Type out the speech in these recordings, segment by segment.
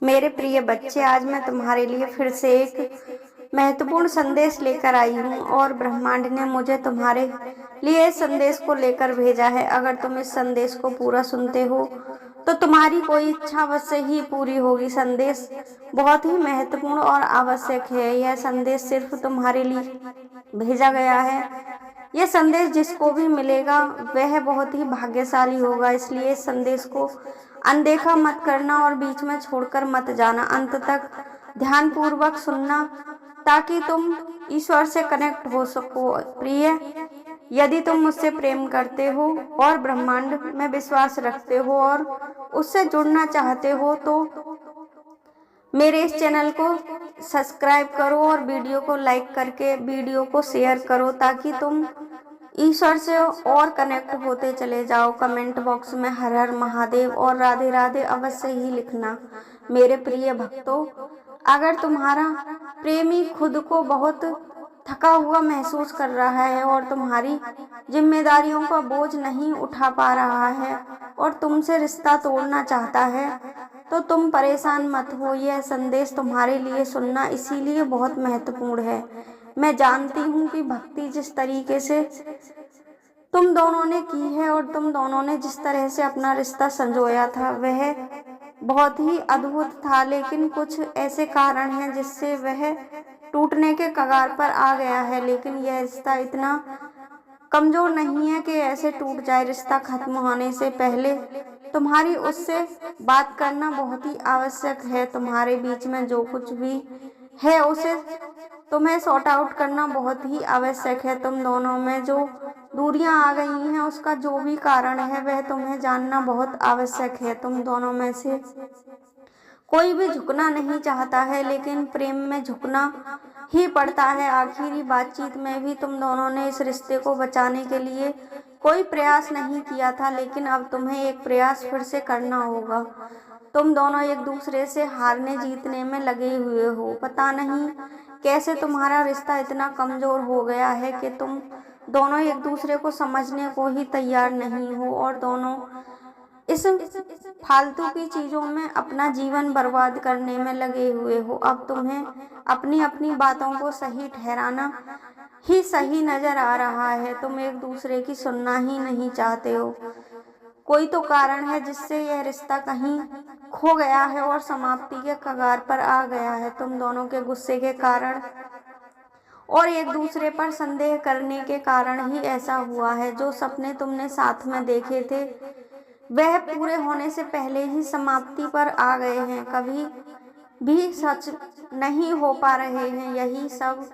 मेरे प्रिय बच्चे, आज मैं तुम्हारे लिए फिर से एक महत्वपूर्ण संदेश लेकर आई हूँ और ब्रह्मांड ने मुझे तुम्हारे लिए इस संदेश को लेकर भेजा है। अगर तुम इस संदेश को पूरा सुनते हो तो तुम्हारी कोई इच्छा अवश्य ही पूरी होगी। संदेश बहुत ही महत्वपूर्ण और आवश्यक है। यह संदेश सिर्फ तुम्हारे लिए भेजा गया है। यह संदेश जिसको भी मिलेगा वह बहुत ही भाग्यशाली होगा। इसलिए इस संदेश को अनदेखा मत करना और बीच में छोड़कर मत जाना। अंत तक ध्यान पूर्वक सुनना ताकि तुम ईश्वर से कनेक्ट हो सको। प्रिय, यदि तुम मुझसे प्रेम करते हो और ब्रह्मांड में विश्वास रखते हो और उससे जुड़ना चाहते हो तो मेरे इस चैनल को सब्सक्राइब करो और वीडियो को लाइक करके वीडियो को शेयर करो ताकि तुम ईश्वर से और कनेक्ट होते चले जाओ। कमेंट बॉक्स में हर हर महादेव और राधे राधे अवश्य ही लिखना। मेरे प्रिय भक्तों, अगर तुम्हारा प्रेमी खुद को बहुत थका हुआ महसूस कर रहा है और तुम्हारी जिम्मेदारियों का बोझ नहीं उठा पा रहा है और तुमसे रिश्ता तोड़ना चाहता है तो तुम परेशान मत हो। यह संदेश तुम्हारे लिए सुनना इसीलिए बहुत महत्वपूर्ण है। मैं जानती हूँ कि भक्ति जिस तरीके से तुम दोनों ने की है और तुम दोनों ने जिस तरह से अपना रिश्ता संजोया था वह बहुत ही अद्भुत था, लेकिन कुछ ऐसे कारण हैं जिससे वह टूटने के कगार पर आ गया है। लेकिन यह रिश्ता इतना कमजोर नहीं है कि ऐसे टूट जाए। रिश्ता खत्म होने से पहले तुम्हारी उससे बात करना बहुत ही आवश्यक है। तुम्हारे बीच में जो कुछ भी है उसे तुम्हें सॉर्ट आउट करना बहुत ही आवश्यक है। तुम दोनों में जो दूरियां आ गई हैं उसका जो भी कारण है वह तुम्हें जानना बहुत आवश्यक है। तुम दोनों में से कोई भी झुकना नहीं चाहता है, लेकिन प्रेम में झुकना ही पड़ता है। आखिरी बातचीत में भी तुम दोनों ने इस रिश्ते को बचाने के लिए कोई प्रयास नहीं किया था, लेकिन अब तुम्हें एक प्रयास फिर से करना होगा। तुम दोनों एक दूसरे से हारने जीतने में लगे हुए हो। पता नहीं कैसे तुम्हारा रिश्ता इतना कमजोर हो गया है कि तुम दोनों एक दूसरे को समझने को ही तैयार नहीं हो और दोनों इस फालतू की चीजों में अपना जीवन बर्बाद करने में लगे हुए हो। अब तुम्हें अपनी अपनी बातों को सही ठहराना ही सही नजर आ रहा है। तुम एक दूसरे की सुनना ही नहीं चाहते हो। कोई तो कारण है जिससे यह रिश्ता कहीं खो गया है और समाप्ति के कगार पर आ गया है। तुम दोनों के गुस्से के कारण और एक दूसरे पर संदेह करने के कारण ही ऐसा हुआ है। जो सपने तुमने साथ में देखे थे वह पूरे होने से पहले ही समाप्ति पर आ गए हैं, कभी भी सच नहीं हो पा रहे हैं। यही सब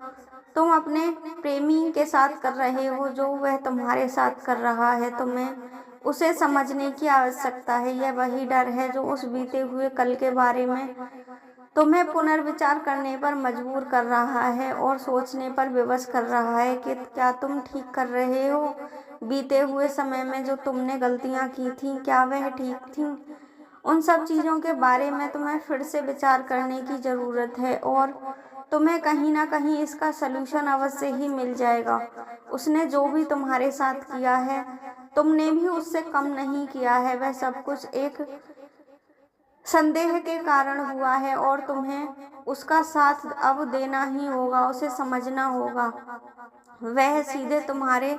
तुम अपने प्रेमी के साथ कर रहे हो जो वह तुम्हारे साथ कर रहा है। तुम्हें उसे समझने की आवश्यकता है। यह वही डर है जो उस बीते हुए कल के बारे में तुम्हें पुनर्विचार करने पर मजबूर कर रहा है और सोचने पर विवश कर रहा है कि क्या तुम ठीक कर रहे हो। बीते हुए समय में जो तुमने गलतियां की थी क्या वह ठीक थी? उन सब चीज़ों के बारे में तुम्हें फिर से विचार करने की ज़रूरत है और तुम्हें कहीं ना कहीं इसका सलूशन अवश्य ही मिल जाएगा। उसने जो भी तुम्हारे साथ किया है तुमने भी उससे कम नहीं किया है। वह सब कुछ एक संदेह के कारण हुआ है और तुम्हें उसका साथ अब देना ही होगा, उसे समझना होगा। वह सीधे तुम्हारे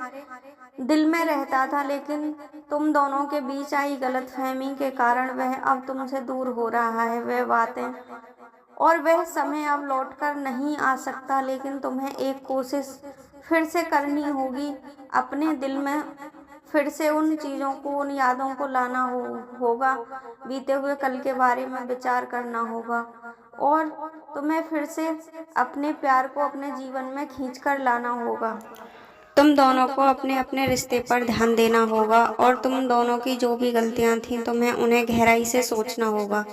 दिल में रहता था, लेकिन तुम दोनों के बीच आई गलतफहमी के कारण वह अब तुमसे दूर हो रहा है। वह बातें और वह समय अब लौटकर नहीं आ सकता, लेकिन तुम्हें एक कोशिश फिर से करनी होगी। अपने दिल में फिर से उन चीज़ों को, उन यादों को लाना होगा। बीते हुए कल के बारे में विचार करना होगा और तुम्हें फिर से अपने प्यार को अपने जीवन में खींचकर लाना होगा। तुम दोनों को अपने अपने रिश्ते पर ध्यान देना होगा और तुम दोनों की जो भी गलतियां थीं तुम्हें उन्हें गहराई से सोचना होगा।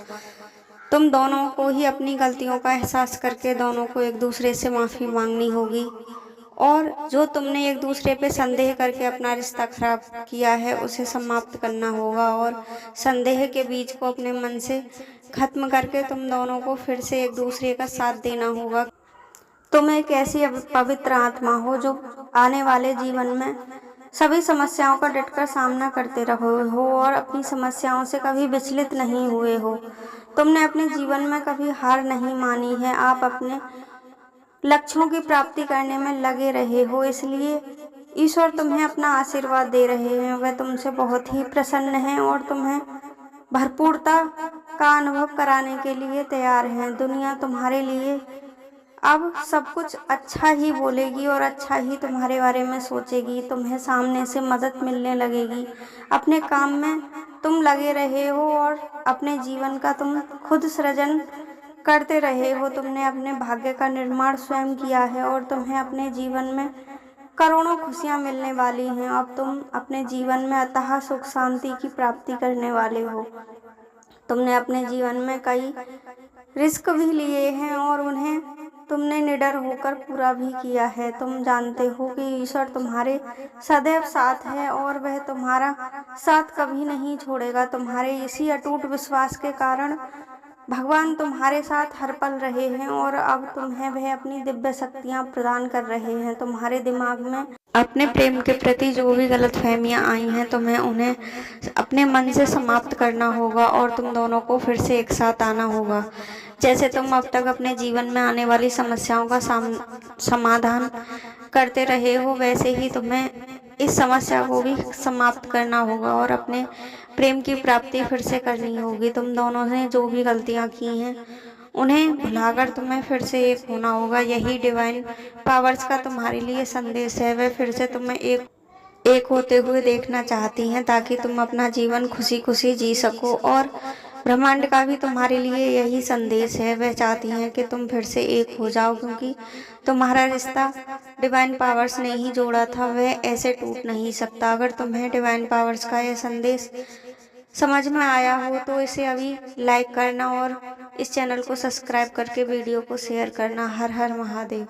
तुम दोनों को ही अपनी गलतियों का एहसास करके दोनों को एक दूसरे से माफ़ी मांगनी होगी और जो तुमने एक दूसरे पे संदेह करके अपना रिश्ता खराब किया है उसे समाप्त करना होगा और संदेह के बीज को अपने मन से खत्म करके तुम दोनों को फिर से एक दूसरे का साथ देना होगा। तुम एक ऐसी पवित्र आत्मा हो जो आने वाले जीवन में सभी समस्याओं का डटकर सामना करते रहे हो और अपनी समस्याओं से कभी विचलित नहीं हुए हो। तुमने अपने जीवन में कभी हार नहीं मानी है। आप अपने लक्ष्यों की प्राप्ति करने में लगे रहे हो, इसलिए ईश्वर तुम्हें अपना आशीर्वाद दे रहे हैं। वह तुमसे बहुत ही प्रसन्न हैं और तुम्हें भरपूरता का अनुभव कराने के लिए तैयार हैं। दुनिया तुम्हारे लिए अब सब कुछ अच्छा ही बोलेगी और अच्छा ही तुम्हारे बारे में सोचेगी। तुम्हें सामने से मदद मिलने लगेगी। अपने काम में तुम लगे रहे हो और अपने जीवन का तुम खुद सृजन करते रहे हो। तुमने अपने भाग्य का निर्माण स्वयं किया है और तुम्हें अपने जीवन में करोड़ों खुशियां मिलने वाली हैं। अब तुम अपने जीवन में अथाह सुख शांति की प्राप्ति करने वाले हो। तुमने अपने जीवन में कई रिस्क भी लिए हैं और उन्हें तुमने निडर होकर पूरा भी किया है। तुम जानते हो कि ईश्वर तुम्हारे सदैव साथ है और वह तुम्हारा साथ कभी नहीं छोड़ेगा। तुम्हारे इसी अटूट विश्वास के कारण भगवान तुम्हारे साथ हर पल रहे हैं और अब तुम्हें वह अपनी दिव्य शक्तियां प्रदान कर रहे हैं। तुम्हारे दिमाग में अपने प्रेम के प्रति जो भी गलतफहमियां आई हैं, तुम्हें उन्हें अपने मन से समाप्त करना होगा और तुम दोनों को फिर से एक साथ आना होगा। जैसे तुम अब तक अपने जीवन में आने वाली समस्याओं का समाधान करते रहे हो, वैसे ही तुम्हें इस समस्या को भी समाप्त करना होगा और अपने प्रेम की प्राप्ति फिर से करनी होगी। तुम दोनों ने जो भी गलतियां की हैं उन्हें भुलाकर तुम्हें फिर से एक होना होगा। यही डिवाइन पावर्स का तुम्हारे लिए संदेश है। वे फिर से तुम्हें एक होते हुए देखना चाहती हैं ताकि तुम अपना जीवन खुशी खुशी जी सको। और ब्रह्मांड का भी तुम्हारे लिए यही संदेश है। वे चाहती हैं कि तुम फिर से एक हो जाओ, क्योंकि तुम्हारा रिश्ता डिवाइन पावर्स ने ही जोड़ा था, वह ऐसे टूट नहीं सकता। अगर तुम्हें डिवाइन पावर्स का यह संदेश समझ में आया हो तो इसे अभी लाइक करना और इस चैनल को सब्सक्राइब करके वीडियो को शेयर करना। हर हर महादेव।